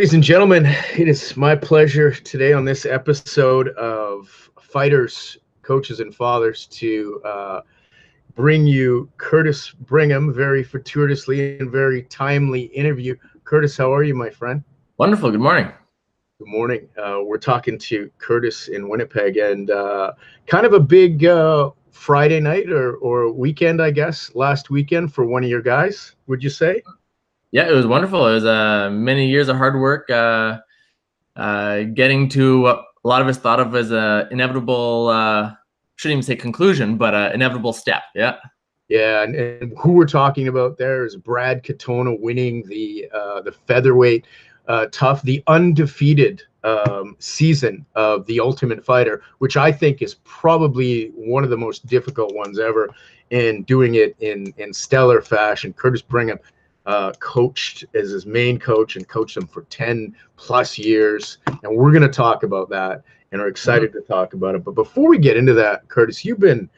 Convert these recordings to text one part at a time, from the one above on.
Ladies and gentlemen, it is my pleasure today on this episode of Fighters, Coaches, and Fathers to bring you Curtis Brigham, very fortuitously and very timely interview. Curtis, how are you, my friend? Wonderful. Good morning. Good morning. We're talking to Curtis in Winnipeg, and kind of a big Friday night or weekend, I guess, last weekend for one of your guys, would you say? Yeah, it was wonderful. It was many years of hard work, getting to what a lot of us thought of as an inevitable, shouldn't even say conclusion, but an inevitable step. Yeah. Yeah, and who we're talking about there is Brad Katona winning the featherweight tough, the undefeated season of The Ultimate Fighter, which I think is probably one of the most difficult ones ever, and doing it in stellar fashion. Curtis Brigham coached as his main coach and coached him for 10 plus years, and we're going to talk about that and are excited to talk about it. But before we get into that, Curtis, you've been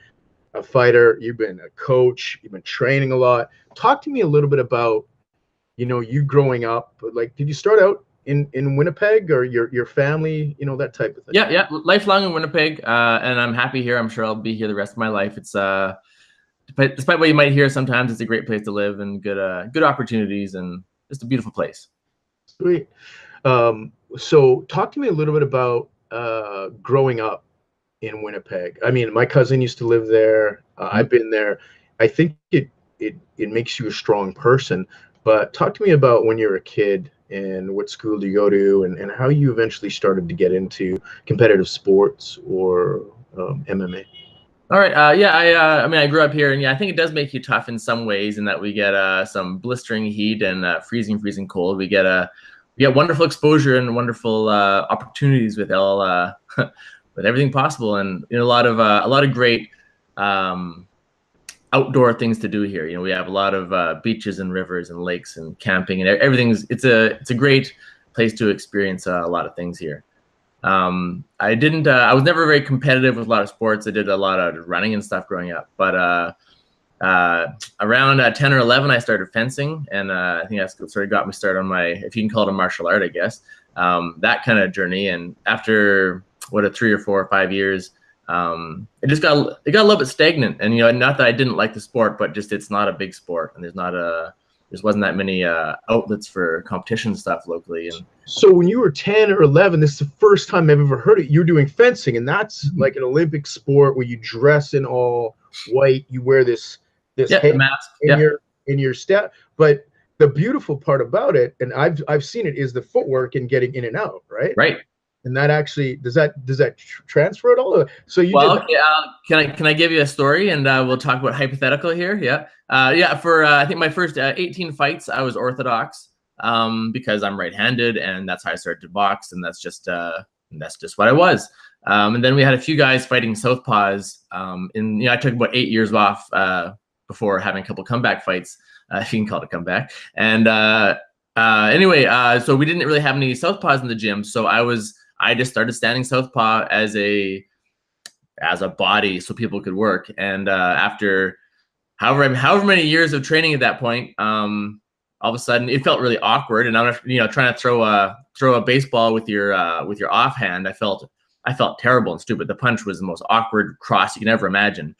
a fighter, you've been a coach, you've been training a lot. Talk to me a little bit about, you growing up. Like, did you start out in Winnipeg, or your family, that type of thing? Yeah, lifelong in Winnipeg, and I'm happy here. I'm sure I'll be here the rest of my life. It's despite what you might hear sometimes, it's a great place to live and good opportunities, and just a beautiful place. Sweet. So talk to me a little bit about growing up in Winnipeg. I mean, my cousin used to live there. I've been there. I think it makes you a strong person. But talk to me about when you were a kid and what school do you go to, and how you eventually started to get into competitive sports or MMA. All right. Yeah. I mean, I grew up here, and yeah, I think it does make you tough in some ways, in that we get some blistering heat and freezing cold. We get wonderful exposure and wonderful opportunities with all with everything possible, and a lot of great outdoor things to do here. We have a lot of beaches and rivers and lakes and camping, and it's a great place to experience a lot of things here. I was never very competitive with a lot of sports. I did a lot of running and stuff growing up, but around 10 or 11, I started fencing, and I think that's sort of got me started on my, if you can call it a martial art, I guess, that kind of journey. And after 3 or 4 or 5 years, it got a little bit stagnant. And not that I didn't like the sport, but just it's not a big sport, and there wasn't that many outlets for competition stuff locally. And so when you were 10 or 11, this is the first time I've ever heard it. You're doing fencing, and that's like an Olympic sport where you dress in all white. You wear this mask in your step. But the beautiful part about it, and I've seen it, is the footwork and getting in and out, right? Right. And that actually does that transfer at all? So you can I give you a story, and we'll talk about hypothetical here? Yeah. For I think my first 18 fights, I was orthodox, because I'm right-handed, and that's how I started to box, and that's just what I was. And then we had a few guys fighting southpaws. I took about 8 years off before having a couple comeback fights, if you can call it a comeback. And anyway, so we didn't really have any southpaws in the gym, so I just started standing southpaw as a body so people could work. And after however many years of training at that point, all of a sudden it felt really awkward. And I'm trying to throw a baseball with your offhand. I felt terrible and stupid. The punch was the most awkward cross you can ever imagine.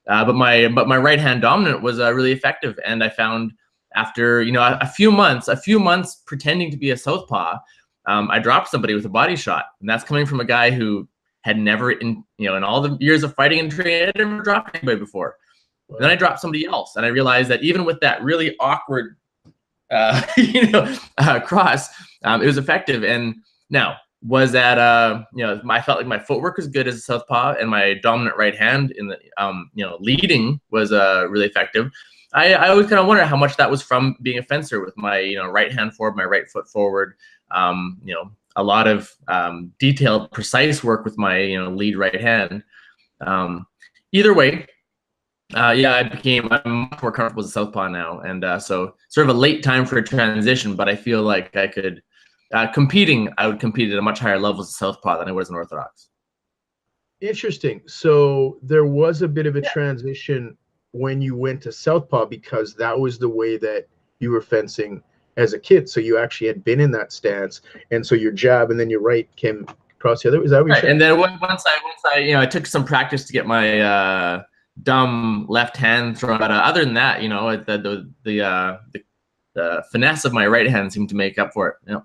But my right hand dominant was really effective. And I found after a few months pretending to be a southpaw, I dropped somebody with a body shot, and that's coming from a guy who had never, in all the years of fighting and training, I'd never dropped anybody before. Wow. Then I dropped somebody else, and I realized that even with that really awkward, cross, it was effective. And now, was that I felt like my footwork was good as a southpaw, and my dominant right hand in the leading was really effective. I always kind of wonder how much that was from being a fencer with my right hand forward, my right foot forward. A lot of detailed, precise work with my lead right hand. Either way, I'm much more comfortable as a southpaw now, and so sort of a late time for a transition. But I feel like I could I would compete at a much higher level as a southpaw than I was an orthodox. Interesting. So there was a bit of a transition when you went to southpaw, because that was the way that you were fencing as a kid. So you actually had been in that stance, and so your jab and then your right came across the other. Is that what you said? And then once I you know, I took some practice to get my dumb left hand thrown. But other than that, you know, the finesse of my right hand seemed to make up for it. You know?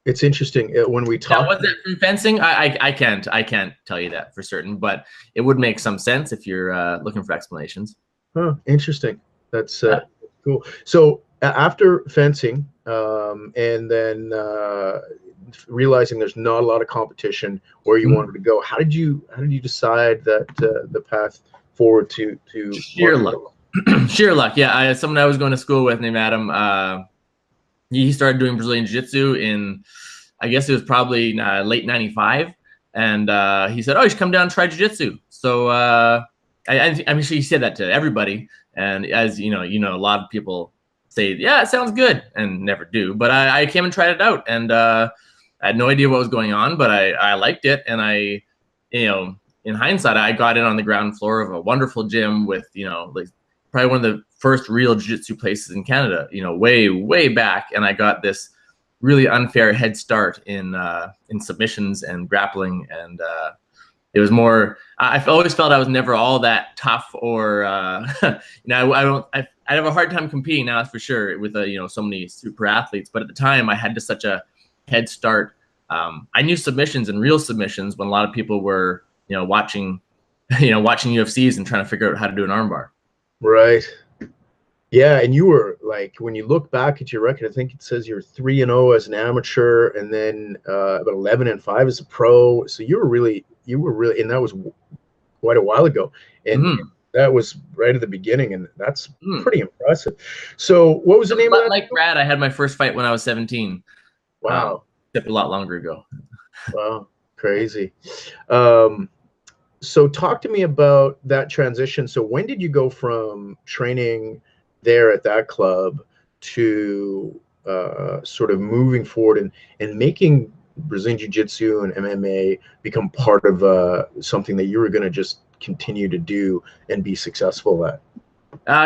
It's interesting when we talk. Was it from fencing? I can't tell you that for certain, but it would make some sense if you're looking for explanations. Oh, interesting. That's cool. So after fencing, and then realizing there's not a lot of competition where you wanted to go, how did you decide that the path forward to sheer luck? Sheer luck. Yeah, someone I was going to school with named Adam. He started doing Brazilian Jiu-Jitsu in, I guess it was probably late '95, and he said, "Oh, you should come down and try Jiu-Jitsu." So I'm sure he said that to everybody, and as you know, a lot of people say, "Yeah, it sounds good," and never do. But I came and tried it out, and I had no idea what was going on, but I liked it, and you know, in hindsight, I got in on the ground floor of a wonderful gym with, you know, like probably one of the first real jiu-jitsu places in Canada, you know, way back, and I got this really unfair head start in submissions and grappling, and it was more. I've always felt I was never all that tough, or you know, I have a hard time competing now, that's for sure, with you know, so many super athletes. But at the time, I had just such a head start. I knew submissions and real submissions when a lot of people were, you know, watching UFCs and trying to figure out how to do an armbar. Right. Yeah, and you were like, when you look back at your record, I think it says you're 3-0 as an amateur, and then about 11-5 as a pro. So you were really, and that was quite a while ago, and that was right at the beginning, and that's pretty impressive. So what was the name of that? Like Brad, I had my first fight when I was 17. Wow, except a lot longer ago. Wow, crazy. So talk to me about that transition. So when did you go from training there at that club to sort of moving forward and making Brazilian Jiu-Jitsu and MMA become part of something that you were going to just continue to do and be successful at?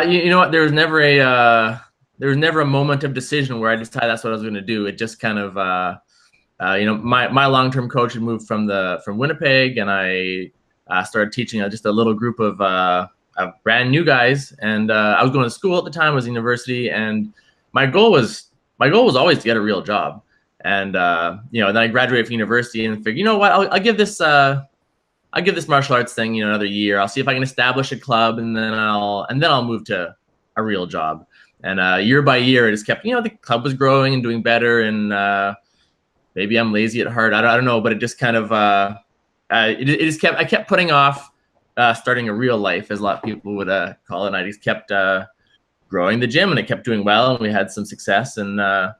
You know what? There was never a moment of decision where I decided that's what I was going to do. It just kind of, you know, my long-term coach had moved from Winnipeg, and I started teaching just a little group of brand new guys, and I was going to school at the time. I was in university, and my goal was always to get a real job. And you know, then I graduated from university and figured, you know what, I'll give this martial arts thing, you know, another year. I'll see if I can establish a club, and then I'll move to a real job. And year by year, it just kept, you know, the club was growing and doing better, and maybe I'm lazy at heart. I don't know, but it just kind of I kept putting off starting a real life, as a lot of people would call it. And I just kept growing the gym, and it kept doing well, and we had some success. And I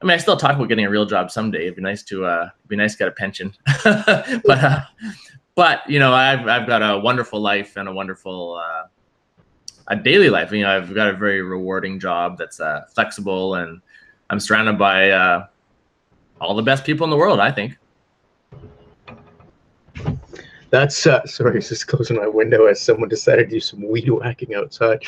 mean, I still talk about getting a real job someday. It'd be nice to get a pension, but you know, I've got a wonderful life and a wonderful a daily life. You know, I've got a very rewarding job that's flexible, and I'm surrounded by all the best people in the world, I think. That's sorry, just closing my window as someone decided to do some weed whacking outside.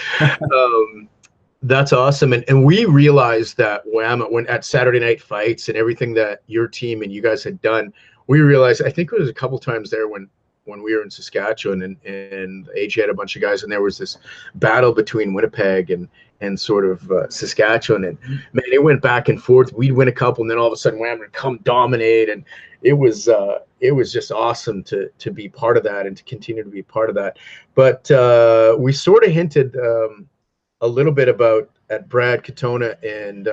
That's awesome. And we realized that WAMMA, when at Saturday Night Fights and everything that your team and you guys had done, we realized, I think it was a couple times there when we were in Saskatchewan, and AJ had a bunch of guys, and there was this battle between Winnipeg and sort of Saskatchewan, and man, it went back and forth. We'd win a couple, and then all of a sudden WAMMA would come dominate, and it was just awesome to be part of that and to continue to be part of that. But we sort of hinted a little bit about at Brad Katona, and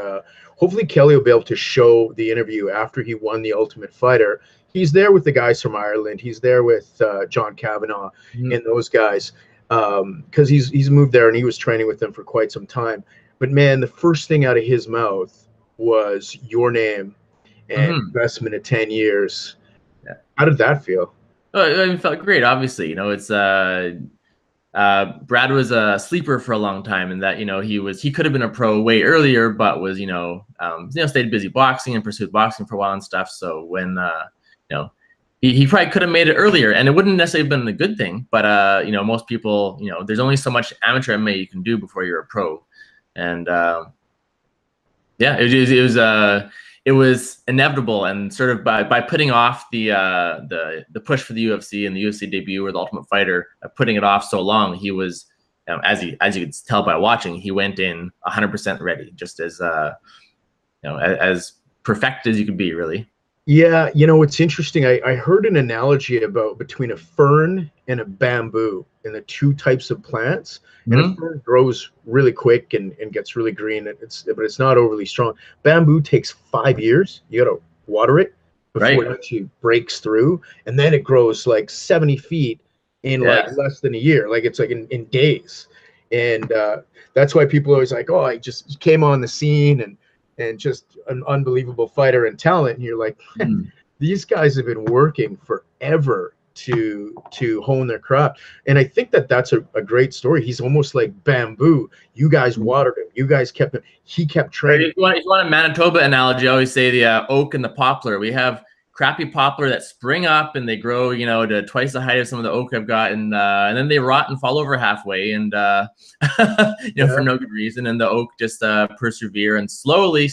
hopefully Kelly will be able to show the interview after he won the Ultimate Fighter. He's there with the guys from Ireland. He's there with John Cavanaugh and those guys, because he's moved there and he was training with them for quite some time. But man, the first thing out of his mouth was your name and investment of 10 years. Yeah. How did that feel? Oh, it felt great. Obviously, you know, it's Brad was a sleeper for a long time, and that, you know, he could have been a pro way earlier, but was, you know, stayed busy boxing and pursued boxing for a while and stuff. So when you know, he probably could have made it earlier, and it wouldn't necessarily have been a good thing. But you know, most people, you know, there's only so much amateur MMA you can do before you're a pro, and Yeah, it was inevitable, and sort of by putting off the push for the UFC and the UFC debut or the Ultimate Fighter, putting it off so long, he was, as you could tell by watching, he went in 100% ready, just as as perfect as you could be, really. Yeah, it's interesting. I heard an analogy about between a fern and a bamboo and the two types of plants. And a fern grows really quick and gets really green, but it's not overly strong. Bamboo takes 5 years. You got to water it before it actually breaks through, and then it grows like 70 feet in like less than a year. Like it's like in days, and that's why people are always like, "Oh, I just came on the scene and just an unbelievable fighter and talent." And you're like, these guys have been working forever to hone their craft. And I think that's a great story. He's almost like bamboo. You guys watered him. You guys kept him. He kept training. If you want a Manitoba analogy, I always say the oak and the poplar. We have crappy poplar that spring up and they grow, to twice the height of some of the oak I've got, and then they rot and fall over halfway, and for no good reason. And the oak just persevere and slowly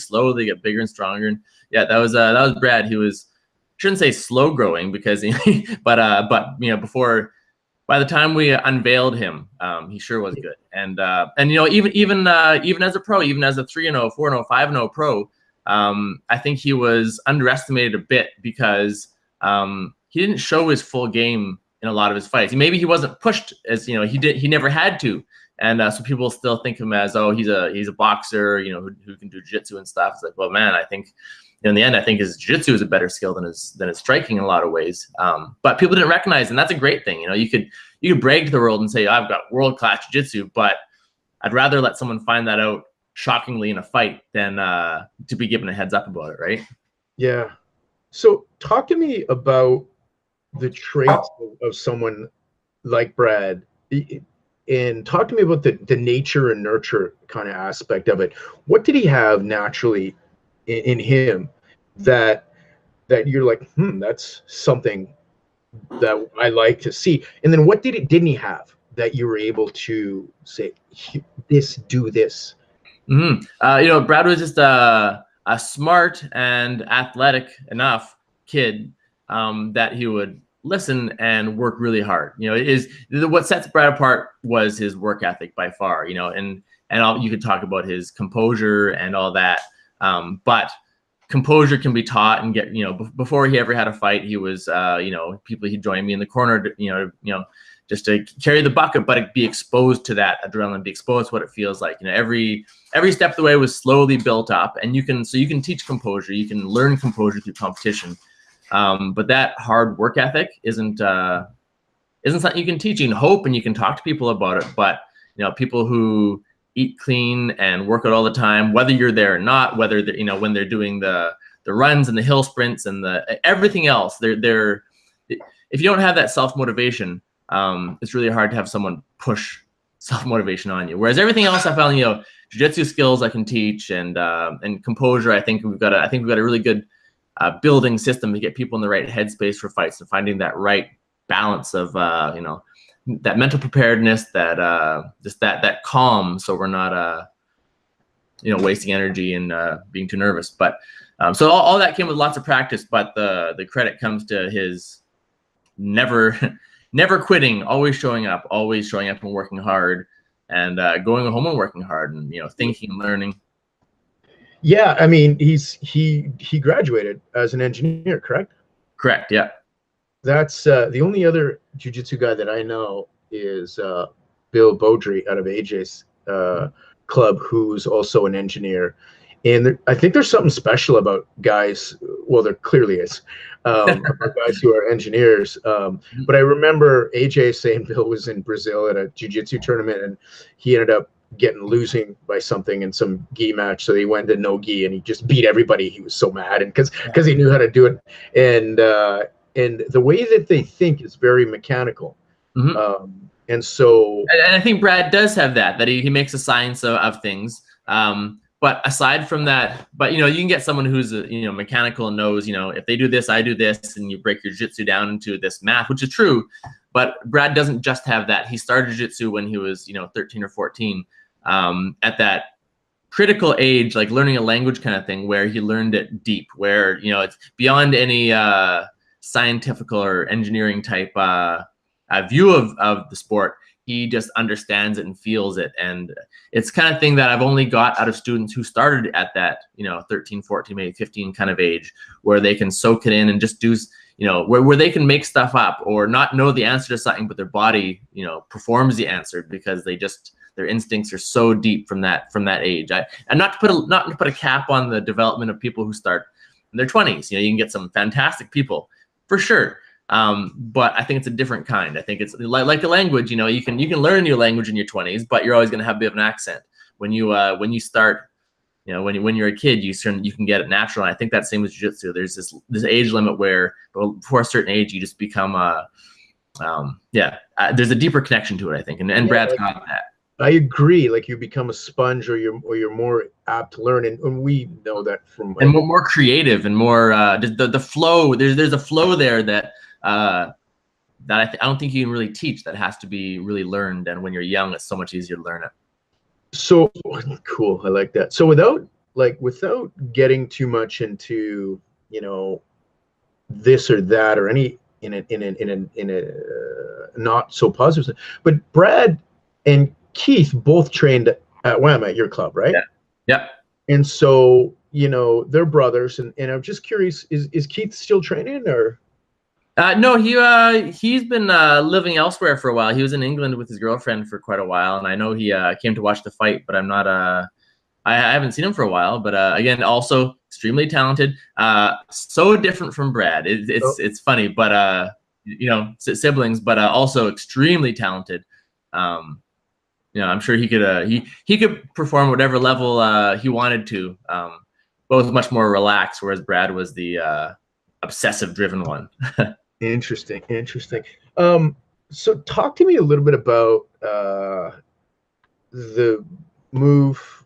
get bigger and stronger. And yeah, that was Brad. He was, shouldn't say slow growing, because but before, by the time we unveiled him, he sure was good. And even as a pro, even as a 3-0, 4-0, 5-0 pro, I think he was underestimated a bit, because he didn't show his full game in a lot of his fights. Maybe he wasn't pushed as he never had to, and so people still think of him as, oh, he's a boxer, who can do jiu-jitsu and stuff. It's like, well, man, I think in the end, I think his jiu-jitsu is a better skill than his striking in a lot of ways. But people didn't recognize, and that's a great thing. You could brag to the world and say, I've got world-class jiu-jitsu, but I'd rather let someone find that out shockingly in a fight than to be given a heads up about it, right? Yeah. So talk to me about the traits of someone like Brad, and talk to me about the nature and nurture kind of aspect of it. What did he have naturally in him that you're like, that's something that I like to see? And then what didn't he have that you were able to say, do this? Brad was just a smart and athletic enough kid that he would listen and work really hard. What sets Brad apart was his work ethic by far. And you could talk about his composure and all that, but composure can be taught and get. Before he ever had a fight, he was he'd join me in the corner, just to carry the bucket, but be exposed to that adrenaline, be exposed to what it feels like. Every step of the way was slowly built up, and you can teach composure, you can learn composure through competition. But that hard work ethic isn't something you can teach. You can hope and you can talk to people about it, but people who eat clean and work out all the time, whether you're there or not, whether when they're doing the runs and the hill sprints and everything else, they're if you don't have that self-motivation, it's really hard to have someone push self-motivation on you. Whereas everything else I found, jiu-jitsu skills I can teach, and composure, I think we've got a really good building system to get people in the right headspace for fights, and finding that right balance of that mental preparedness, that just that calm, so we're not wasting energy and being too nervous. But so all that came with lots of practice, but the credit comes to his never quitting, always showing up and working hard, and going home and working hard, and thinking and learning. Yeah, I mean, he graduated as an engineer, correct? Correct. Yeah. That's the only other jiu-jitsu guy that I know is Bill Beaudry out of AJ's club, who's also an engineer. And I think there's something special about guys. Well, there clearly is, about guys who are engineers. But I remember AJ saying Bill was in Brazil at a jiu-jitsu tournament, and he ended up losing by something in some gi match. So he went to no gi and he just beat everybody. He was so mad, and because he knew how to do it. And the way that they think is very mechanical. And so, and I think Brad does have that he makes a science of things. But aside from that, you can get someone who's mechanical and knows, if they do this, I do this, and you break your jiu-jitsu down into this math, which is true. But Brad doesn't just have that. He started jiu-jitsu when he was 13 or 14, at that critical age, like learning a language kind of thing, where he learned it deep, where, you know, it's beyond any scientific or engineering type view of the sport. He just understands it and feels it. And it's kind of thing that I've only got out of students who started at that, you know, 13, 14, maybe 15 kind of age, where they can soak it in and just do, you know, where they can make stuff up or not know the answer to something, but their body, you know, performs the answer because they just, their instincts are so deep from that age. And not to put a cap on the development of people who start in their 20s. You know, you can get some fantastic people for sure. But I think it's a different kind. I think it's like a language. You know, you can learn a new language in your 20s, but you're always going to have a bit of an accent. When you start, you know, when you're a kid, you can get it natural. And I think that's same with jiu-jitsu. There's this age limit where before a certain age, you just become there's a deeper connection to it, I think. And Brad's got that. I agree. Like you become a sponge, or you're more apt to learn, and we know that from and more creative and more the flow. There's a flow there that I don't think you can really teach. That has to be really learned. And when you're young, it's so much easier to learn it. So cool. I like that. So without getting too much into, you know, this or that or any in a not so positive, but Brad and Keith both trained at WAMMA, at your club, right? Yeah. And so, you know, they're brothers, and I'm just curious, is Keith still training, or? No, he's been living elsewhere for a while. He was in England with his girlfriend for quite a while, and I know he came to watch the fight, but I'm not I haven't seen him for a while. But again, also extremely talented. So different from Brad. It's funny, but you know, siblings, but also extremely talented. You know, I'm sure he could perform whatever level he wanted to. Both much more relaxed, whereas Brad was the obsessive driven one. Interesting. So talk to me a little bit about the move,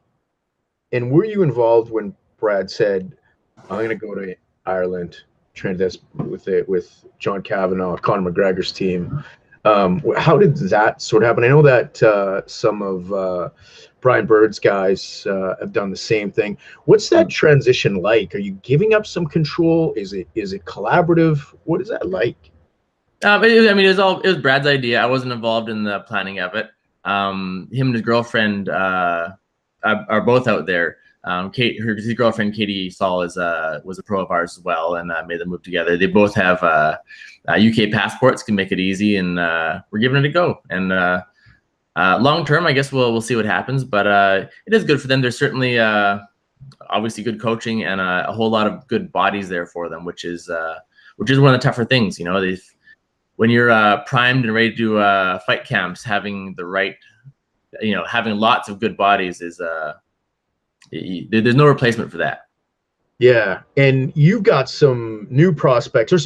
and were you involved when Brad said, I'm going to go to Ireland, train this with John Cavanaugh, Conor McGregor's team? How did that sort of happen? I know that some of Brian Bird's guys have done the same thing. What's that transition like? Are you giving up some control? Is it collaborative? What is that like? I mean, it was Brad's idea. I wasn't involved in the planning of it. Him and his girlfriend are both out there. His girlfriend Katie Saul was a pro of ours as well, and made the move together. They both have UK passports, can make it easy, and we're giving it a go. And long term, I guess we'll see what happens, but it is good for them. There's certainly obviously good coaching and a whole lot of good bodies there for them, which is one of the tougher things. You know, when you're primed and ready to do fight camps, having the right, you know, having lots of good bodies is there's no replacement for that. Yeah, and you've got some new prospects, or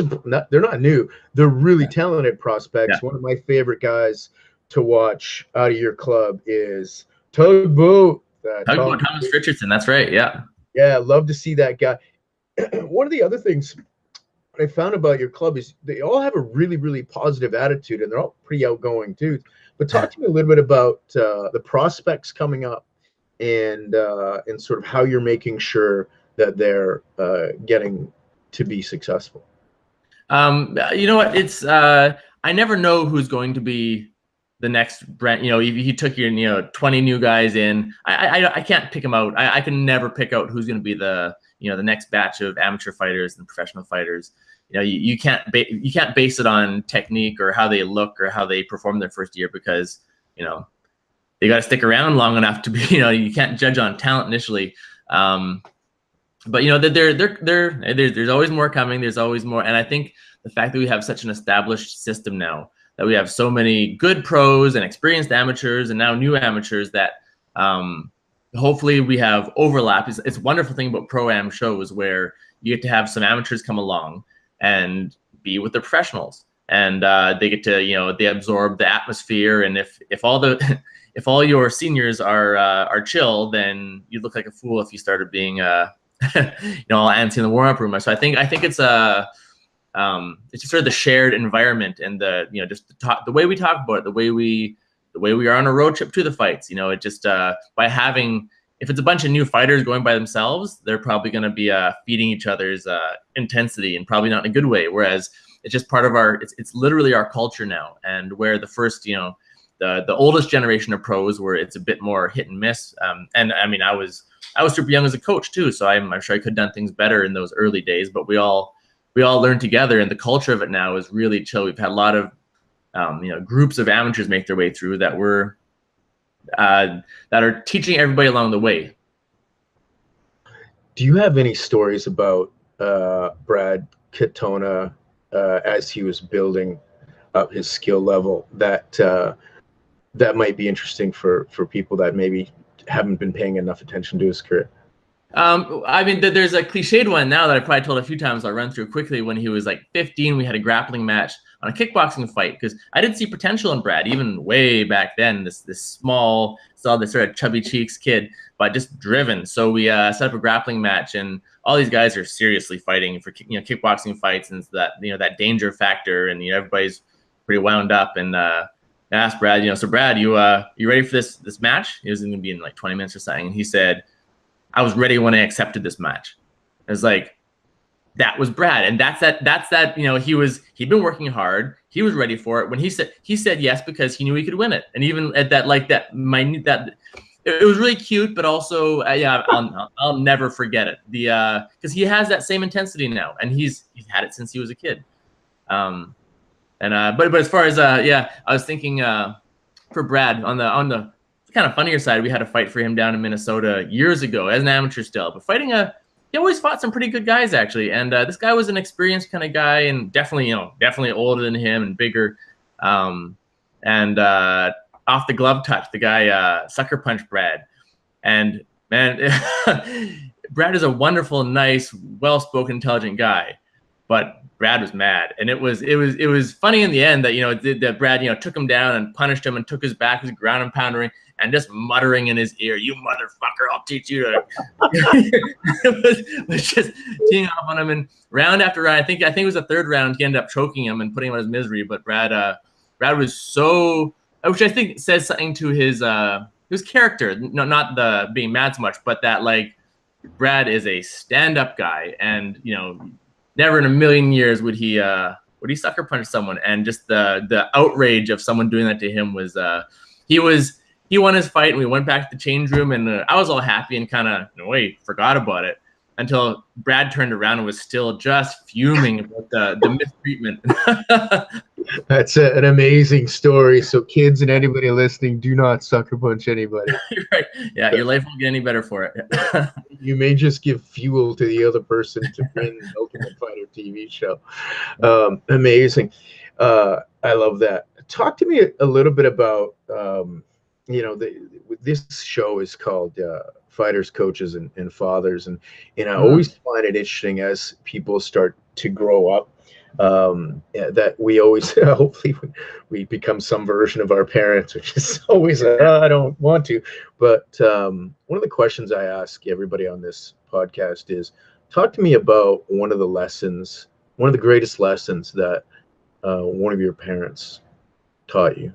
they're not new, they're really talented prospects. Yeah. One of my favorite guys to watch out of your club is TugBoat. TugBoat, Thomas Richardson, that's right, yeah. Yeah, love to see that guy. One of the other things I found about your club is they all have a really, really positive attitude, and they're all pretty outgoing too. But talk to me a little bit about the prospects coming up, and sort of how you're making sure that they're getting to be successful. You know what? It's I never know who's going to be the next brand. You know, if you took your 20 new guys in, I can't pick them out. I can never pick out who's going to be the next batch of amateur fighters and professional fighters. You know, you can't base it on technique or how they look or how they perform their first year, because they got to stick around long enough to be. You can't judge on talent initially. But there's always more coming. There's always more, and I think the fact that we have such an established system now, that we have so many good pros and experienced amateurs and now new amateurs, that hopefully we have overlap. It's a wonderful thing about pro-am shows where you get to have some amateurs come along and be with the professionals, and they get to they absorb the atmosphere. And if all your seniors are chill, then you look like a fool if you started being all antsy in the warm-up room. So I think it's just sort of the shared environment, and just the way we talk about it, the way we are on a road trip to the fights. It just by having if it's a bunch of new fighters going by themselves, they're probably going to be feeding each other's intensity, and probably not in a good way. Whereas it's just part of it's literally our culture now. And where the first, the oldest generation of pros, where it's a bit more hit and miss. And I mean, I was super young as a coach too, so I'm sure I could have done things better in those early days. But we all learned together, and the culture of it now is really chill. We've had a lot of groups of amateurs make their way through that are teaching everybody along the way. Do you have any stories about Brad Katona as he was building up his skill level that might be interesting for people that maybe haven't been paying enough attention to his career? I mean, there's a cliched one now that I probably told a few times. I'll run through quickly. When he was like 15, we had a grappling match on a kickboxing fight, because I did see potential in Brad even way back then. This small, saw this sort of chubby cheeks kid, but just driven. So we set up a grappling match, and all these guys are seriously fighting for kickboxing fights, and that that danger factor, and everybody's pretty wound up. And I asked Brad, so Brad, you ready for this match? It was going to be in like 20 minutes or something, and he said, I was ready when I accepted this match. It was like, that was Brad. And that's that, he'd been working hard. He was ready for it. When he said yes, because he knew he could win it. And even at that, like that minute, it was really cute, but also, I'll never forget it. Cause he has that same intensity now, and he's had it since he was a kid. But as far as, I was thinking, for Brad on the kind of funnier side, we had a fight for him down in Minnesota years ago as an amateur still, but he always fought some pretty good guys actually. And this guy was an experienced kind of guy, and definitely older than him and bigger. Off the glove touch, the guy sucker punched Brad, and man, Brad is a wonderful, nice, well-spoken, intelligent guy, but Brad was mad, and it was funny in the end that that Brad took him down and punished him and took his back, was ground and pounding and just muttering in his ear, "You motherfucker, I'll teach you to." It was just teeing off on him, and round after round, I think it was the third round, he ended up choking him and putting him out of his misery. But Brad was so, which I think says something to his character, not the being mad so much, but that like Brad is a stand-up guy, and never in a million years would he sucker punch someone. And just the outrage of someone doing that to him was he won his fight, and we went back to the change room, and I was all happy and kind of forgot about it until Brad turned around and was still just fuming about the mistreatment. That's an amazing story. So kids and anybody listening, do not sucker punch anybody. You're right. Yeah, your life won't get any better for it. You may just give fuel to the other person to win the Ultimate Fighter TV show. Amazing. I love that. Talk to me a little bit about, this show is called Fighters, Coaches, and Fathers. And I always find it interesting as people start to grow up, that we always, hopefully we become some version of our parents, which is always, I don't want to. But one of the questions I ask everybody on this podcast is, talk to me about one of the greatest lessons that one of your parents taught you.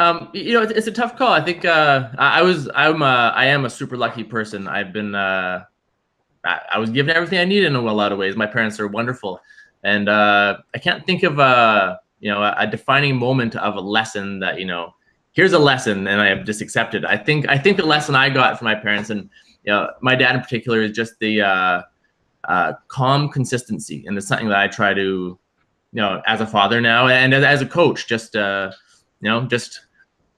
It's a tough call. I think I am a super lucky person. I've been I was given everything I needed in a lot of ways. My parents are wonderful, and I can't think of a defining moment of a lesson that here's a lesson and I have just accepted. I think the lesson I got from my parents, and my dad in particular, is just the calm consistency, and it's something that I try to as a father now and as a coach, just just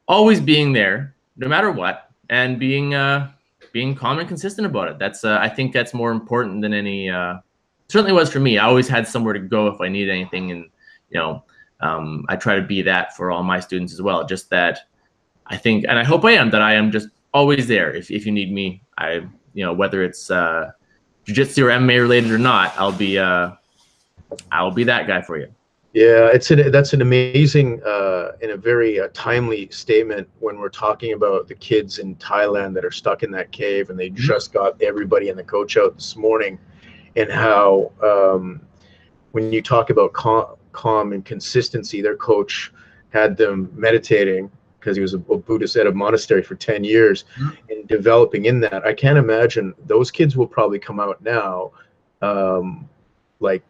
always being there no matter what, and being calm and consistent about it. That's I think that's more important than any certainly was for me. I always had somewhere to go if I needed anything, and I try to be that for all my students as well. Just that I think, and I hope I am, that I am just always there if you need me. Whether it's jiu-jitsu or MMA related or not, I'll be that guy for you. Yeah, that's an amazing and a very timely statement when we're talking about the kids in Thailand that are stuck in that cave, and they just got everybody and the coach out this morning, and how when you talk about calm and consistency, their coach had them meditating because he was a Buddhist at a monastery for 10 years, and developing in that. I can't imagine those kids will probably come out now like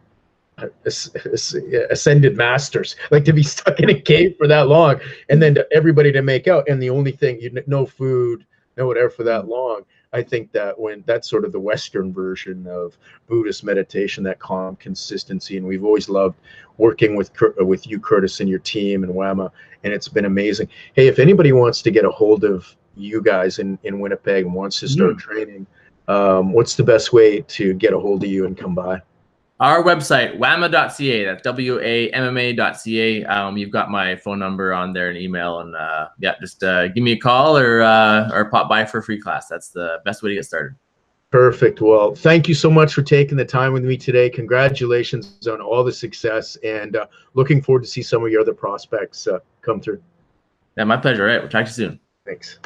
ascended masters, like to be stuck in a cave for that long, and then everybody to make out, and the only thing, no food, no whatever for that long. I think that that's sort of the Western version of Buddhist meditation, that calm consistency. And we've always loved working with you, Curtis, and your team and WAMMA, and it's been amazing. Hey, if anybody wants to get a hold of you guys in Winnipeg and wants to start training, what's the best way to get a hold of you and come by? Our website, wamma.ca. That's WAMMA.ca. You've got my phone number on there and email, and yeah, just give me a call or pop by for a free class. That's the best way to get started. Perfect. Well, thank you so much for taking the time with me today. Congratulations on all the success, and looking forward to see some of your other prospects come through. Yeah, my pleasure. All right, we'll talk to you soon. Thanks.